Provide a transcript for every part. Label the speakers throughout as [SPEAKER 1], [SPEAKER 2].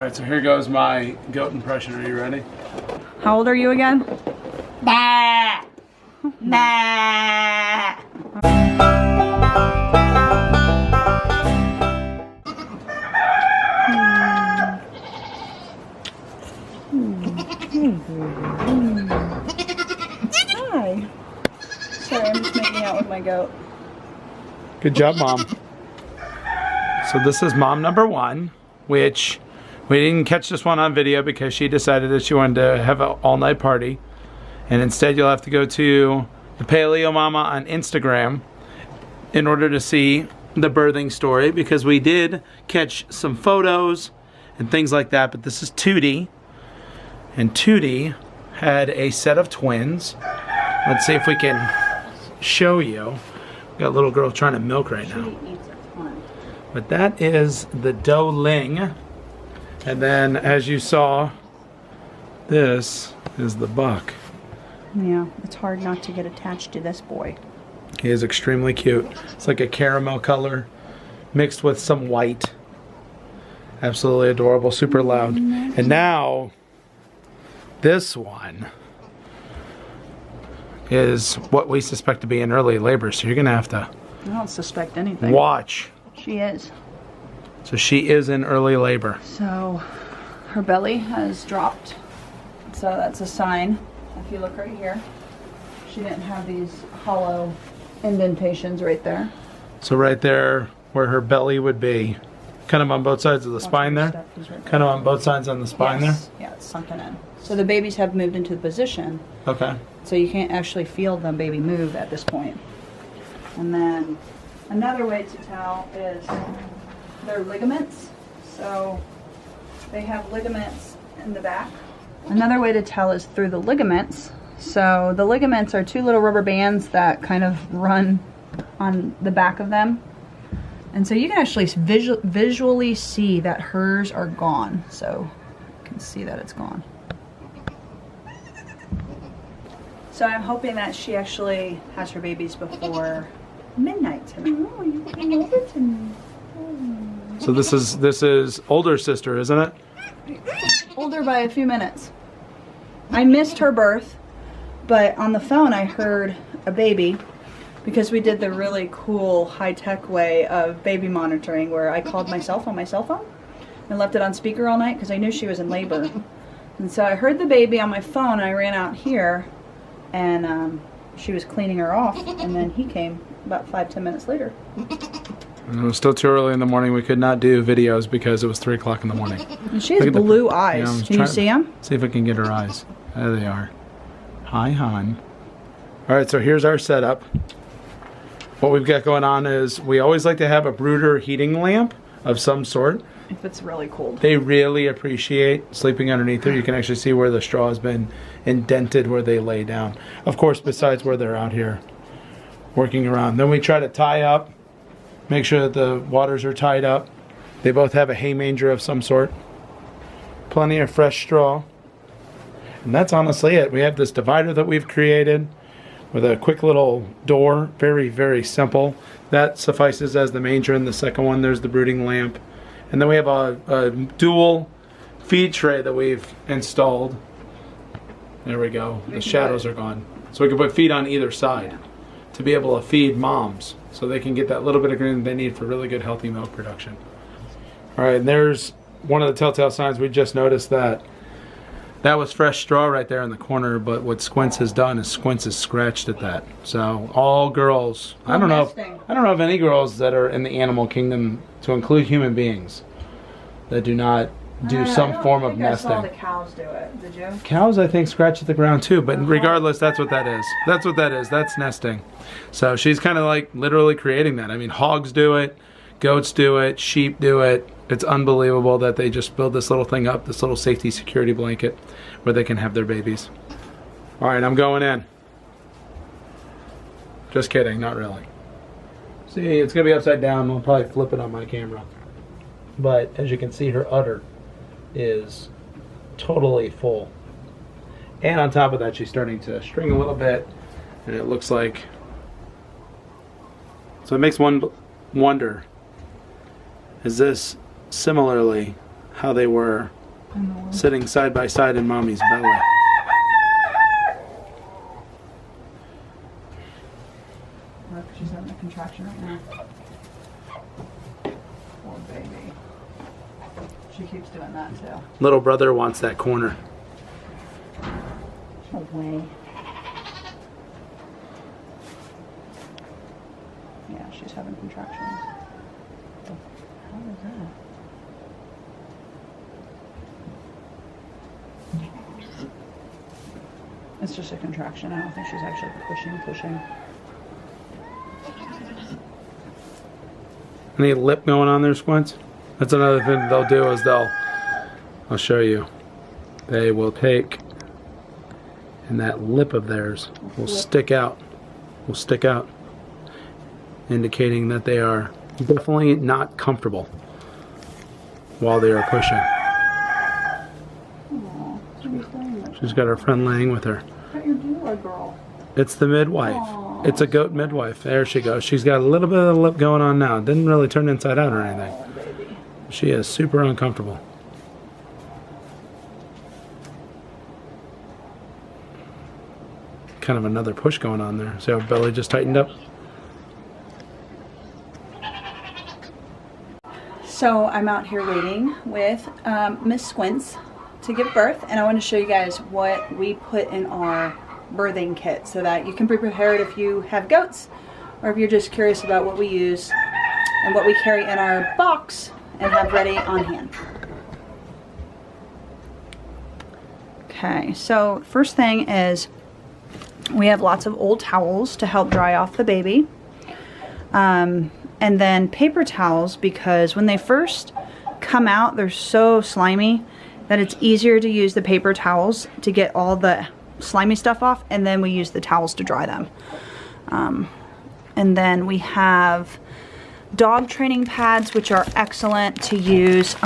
[SPEAKER 1] Alright, so here goes my goat impression. Are you ready?
[SPEAKER 2] How old are you again? Bah! Bah! Hi. Sorry, I'm just making out with my goat.
[SPEAKER 1] Good job, Mom. So this is mom number one, which we didn't catch this one on video because she decided that she wanted to have an all-night party. And instead you'll have to go to the Paleo Mama on Instagram in order to see the birthing story, because we did catch some photos and things like that. But this is Tootie. And Tootie had a set of twins. Let's see if we can show you. We got a little girl trying to milk right now. But that is the doeling. And then, as you saw, this is the buck.
[SPEAKER 2] Yeah, it's hard not to get attached to this boy.
[SPEAKER 1] He is extremely cute. It's like a caramel color mixed with some white. Absolutely adorable, super loud. And now, this one is what we suspect to be in early labor. So you're going to have to
[SPEAKER 2] I don't suspect anything.
[SPEAKER 1] watch.
[SPEAKER 2] She is.
[SPEAKER 1] So she is in early labor.
[SPEAKER 2] So her belly has dropped. So that's a sign. If you look right here, she didn't have these hollow indentations right there.
[SPEAKER 1] So right there where her belly would be, kind of on both sides of the spine there.
[SPEAKER 2] Right
[SPEAKER 1] Kind of on both sides on the spine
[SPEAKER 2] yes. Yeah, it's sunken in. So the babies have moved into the position.
[SPEAKER 1] Okay.
[SPEAKER 2] So you can't actually feel the baby move at this point. And then another way to tell is their ligaments. So they have ligaments in the back. Another way to tell is through the ligaments. So the ligaments are two little rubber bands that kind of run on the back of them. And so you can actually visually see that hers are gone. So you can see that it's gone. So I'm hoping that she actually has her babies before midnight tonight. Oh, you can love it tonight.
[SPEAKER 1] So this is older sister, isn't it?
[SPEAKER 2] Older by a few minutes. I missed her birth, but on the phone I heard a baby, because we did the really cool high-tech way of baby monitoring where I called myself on my cell phone and left it on speaker all night because I knew she was in labor. And so I heard the baby on my phone and I ran out here and she was cleaning her off, and then he came about 5-10 minutes later.
[SPEAKER 1] And it was still too early in the morning. We could not do videos because it was 3 o'clock in the morning.
[SPEAKER 2] And she has blue eyes.
[SPEAKER 1] Yeah,
[SPEAKER 2] can you see them?
[SPEAKER 1] See if I can get her eyes. There they are. Hi, hon. All right, so here's our setup. What we've got going on is we always like to have a brooder heating lamp of some sort.
[SPEAKER 2] If it's really cold.
[SPEAKER 1] They really appreciate sleeping underneath her. You can actually see where the straw has been indented where they lay down. Of course, besides where they're out here working around. Then we try to tie up, make sure that the waters are tied up. They both have a hay manger of some sort. Plenty of fresh straw. And that's honestly it. We have this divider that we've created with a quick little door. Very, very simple. That suffices as the manger. And the second one, there's the brooding lamp. And then we have a dual feed tray that we've installed. There we go. The shadows are gone. So we can put feed on either side to be able to feed moms so they can get that little bit of green they need for really good healthy milk production. All right, and there's one of the telltale signs. We just noticed that was fresh straw right there in the corner, but what Squints has done is Squints has scratched at that. So all girls, I don't know of any girls that are in the animal kingdom, to include human beings, that do not do some form of nesting.
[SPEAKER 2] I saw the cows do it. Did you?
[SPEAKER 1] Cows, I think, scratch at the ground too, but regardless, that's what that is. That's what that is. That's nesting. So she's kind of like literally creating that. I mean, hogs do it, goats do it, sheep do it. It's unbelievable that they just build this little thing up, this little safety security blanket where they can have their babies. All right, I'm going in. Just kidding, not really. See, it's going to be upside down. I'll probably flip it on my camera. But as you can see, her udder is totally full. And on top of that, she's starting to string a little bit. And it looks like... So it makes one wonder, is this similarly how they were sitting side by side in mommy's belly.
[SPEAKER 2] Look, she's having a contraction right now. Poor baby. She keeps doing that too.
[SPEAKER 1] Little brother wants that corner.
[SPEAKER 2] No way. Yeah, she's having contractions. How is that? It's just a contraction. I don't think she's actually pushing.
[SPEAKER 1] Any lip going on there, Squints? That's another thing they'll do is I'll show you. They will take, and that lip of theirs will stick out. Indicating that they are definitely not comfortable while they are pushing.
[SPEAKER 2] Aww,
[SPEAKER 1] She's got her friend laying with her.
[SPEAKER 2] Got your doula girl.
[SPEAKER 1] It's the midwife.
[SPEAKER 2] Aww.
[SPEAKER 1] It's a goat midwife. There she goes. She's got a little bit of the lip going on now. Didn't really turn inside out or anything.
[SPEAKER 2] Oh, baby.
[SPEAKER 1] She is super uncomfortable. Kind of another push going on there. See how her belly just tightened up?
[SPEAKER 2] So I'm out here waiting with Miss Squints to give birth, and I want to show you guys what we put in our birthing kit so that you can be prepared if you have goats or if you're just curious about what we use and what we carry in our box and have ready on hand. Okay, so first thing is we have lots of old towels to help dry off the baby. And then paper towels, because when they first come out, they're so slimy that it's easier to use the paper towels to get all the slimy stuff off, and then we use the towels to dry them. And then we have dog training pads, which are excellent to use.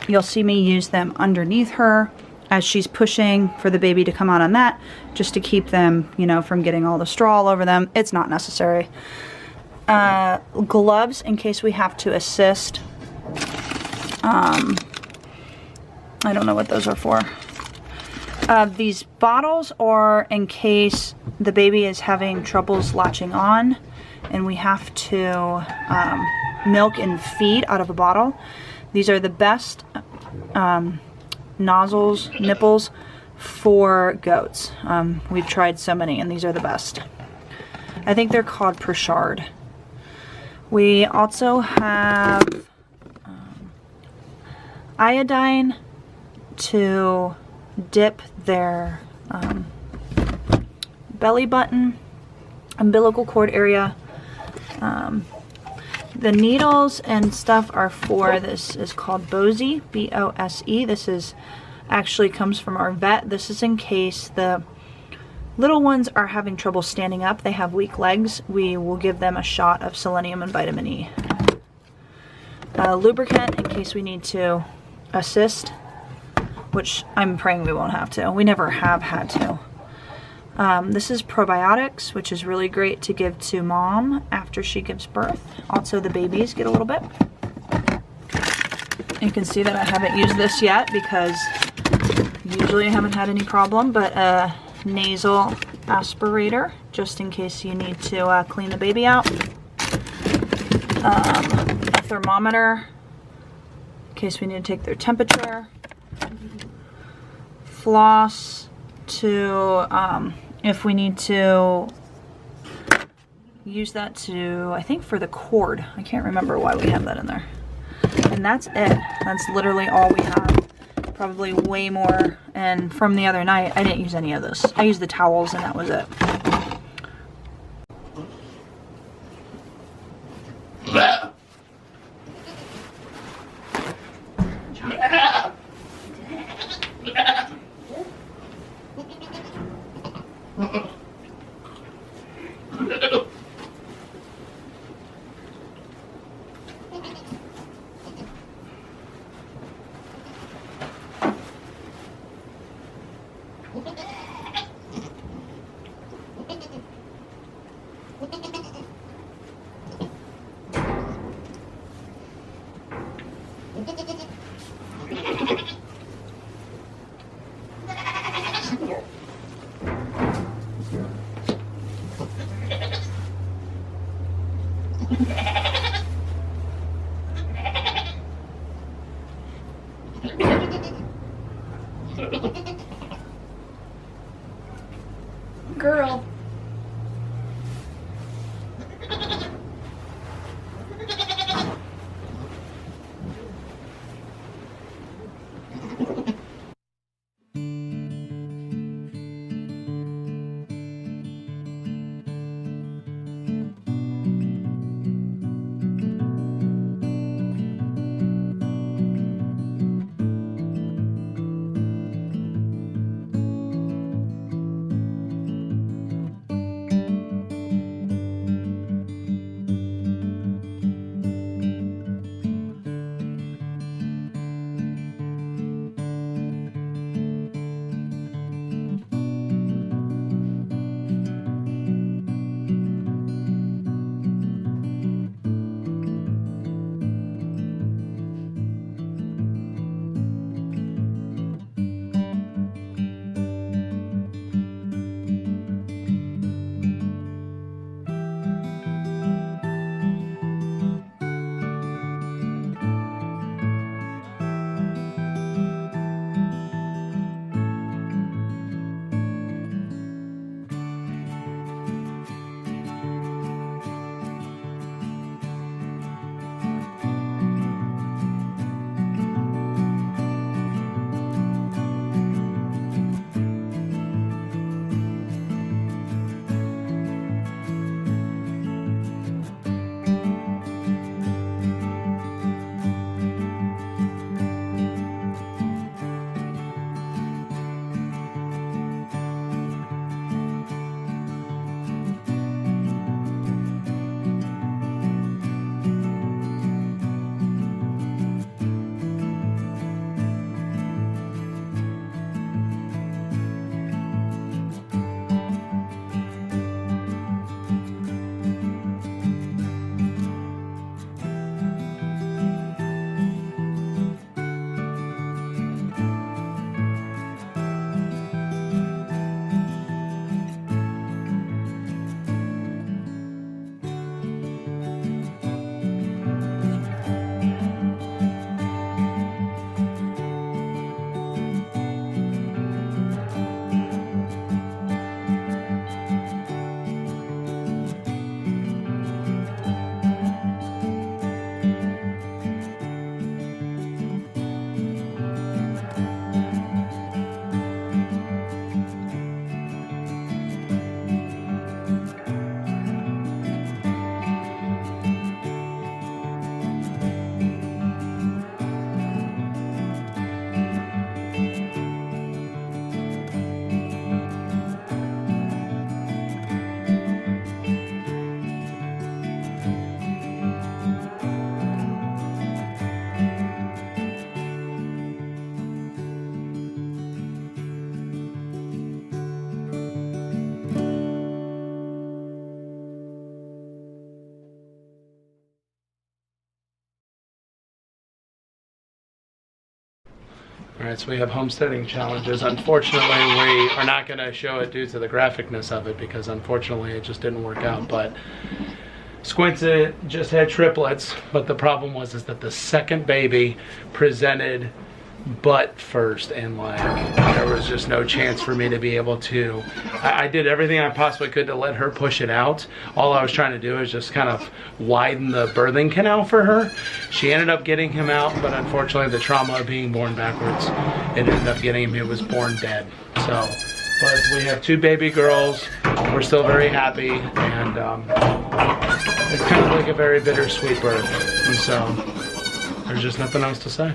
[SPEAKER 2] You'll see me use them underneath her as she's pushing for the baby to come out on that, just to keep them, you know, from getting all the straw all over them. It's not necessary. Gloves in case we have to assist. I don't know what those are for. These bottles are in case the baby is having troubles latching on and we have to milk and feed out of a bottle. These are the best nipples for goats. We've tried so many and these are the best. I think they're called Perchard. We also have iodine to dip their belly button, umbilical cord area. The needles and stuff are for, this is called Bose, B-O-S-E. This is actually comes from our vet. This is in case the little ones are having trouble standing up, they have weak legs. We will give them a shot of selenium and vitamin E. Lubricant in case we need to assist, which I'm praying we won't have to. We never have had to. This is probiotics, which is really great to give to mom after she gives birth. Also the babies get a little bit. You can see that I haven't used this yet because usually I haven't had any problem, but nasal aspirator just in case you need to clean the baby out. A thermometer in case we need to take their temperature. Floss to if we need to use that to, I think for the cord. I can't remember why we have that in there. And that's it. That's literally all we have. Probably way more, and from the other night I didn't use any of this. I used the towels and that was it. Girl.
[SPEAKER 1] All right, so we have homesteading challenges. Unfortunately, we are not going to show it due to the graphicness of it because unfortunately it just didn't work out. But Squints just had triplets, but the problem was is that the second baby presented butt first, and like there was just no chance for me to be able to. I did everything I possibly could to let her push it out. All I was trying to do is just kind of widen the birthing canal for her. She ended up getting him out, but unfortunately the trauma of being born backwards, it ended up getting him. He was born dead. So, but we have 2 baby girls. We're still very happy, and it's kind of like a very bittersweet birth. And so there's just nothing else to say.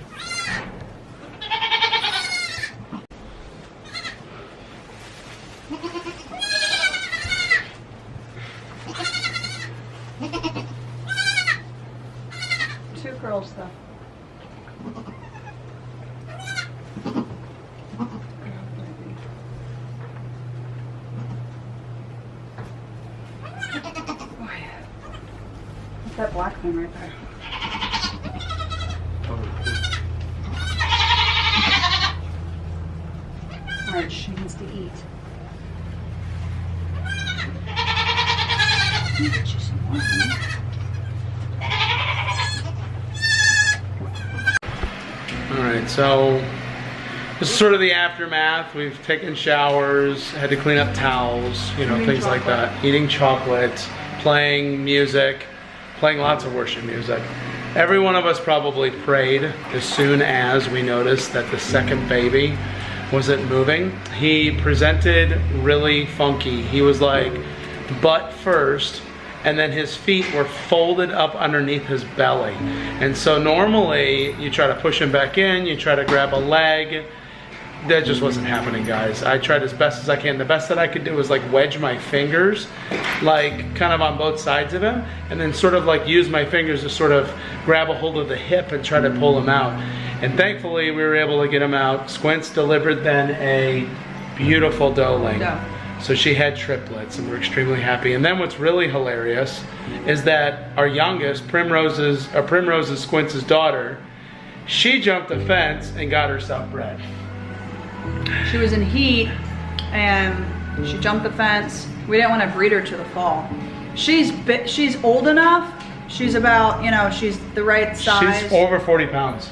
[SPEAKER 2] Two girls though. What's that black thing right there? Alright, she needs to eat. Get you some more, honey.
[SPEAKER 1] All right, so this is sort of the aftermath. We've taken showers, had to clean up towels, you know,
[SPEAKER 2] Eating
[SPEAKER 1] things like
[SPEAKER 2] chocolate.
[SPEAKER 1] that. Eating chocolate, playing music, playing lots of worship music. Every one of us probably prayed as soon as we noticed that the second baby wasn't moving. He presented really funky. He was like butt first, and then his feet were folded up underneath his belly. And so normally you try to push him back in, you try to grab a leg. That just wasn't happening, guys. I tried as best as I can. The best that I could do was like wedge my fingers, like kind of on both sides of him, and then sort of like use my fingers to sort of grab a hold of the hip and try to pull him out. And thankfully we were able to get him out. Squints delivered then a beautiful doeling.
[SPEAKER 2] Yeah.
[SPEAKER 1] So she had triplets, and we're extremely happy. And then what's really hilarious is that our youngest, Primrose's Squints' daughter, she jumped the fence and got herself bred.
[SPEAKER 2] She was in heat and she jumped the fence. We didn't want to breed her to the fall. She's old enough. She's about, you know, she's the right size.
[SPEAKER 1] She's over 40 pounds.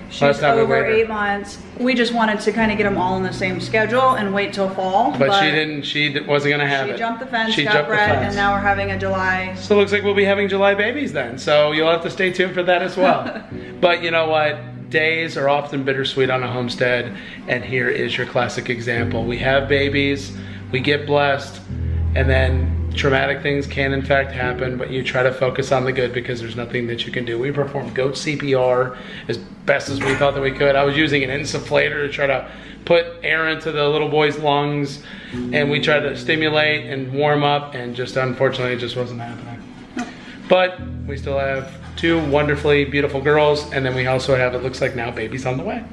[SPEAKER 2] She's over 8 months. We just wanted to kind of get them all in the same schedule and wait till fall.
[SPEAKER 1] But she wasn't gonna have it.
[SPEAKER 2] She jumped the fence,
[SPEAKER 1] She
[SPEAKER 2] got
[SPEAKER 1] jumped the
[SPEAKER 2] bred,
[SPEAKER 1] fence.
[SPEAKER 2] and now we're having a July.
[SPEAKER 1] So it looks like we'll be having July babies then. So you'll have to stay tuned for that as well. But you know what? Days are often bittersweet on a homestead, and here is your classic example. We have babies, we get blessed, and then traumatic things can in fact happen, but you try to focus on the good because there's nothing that you can do. We performed goat CPR as best as we thought that we could. I was using an insufflator to try to put air into the little boy's lungs, and we tried to stimulate and warm up, and just unfortunately it just wasn't happening. But we still have 2 wonderfully beautiful girls, and then we also have, it looks like now, babies on the way.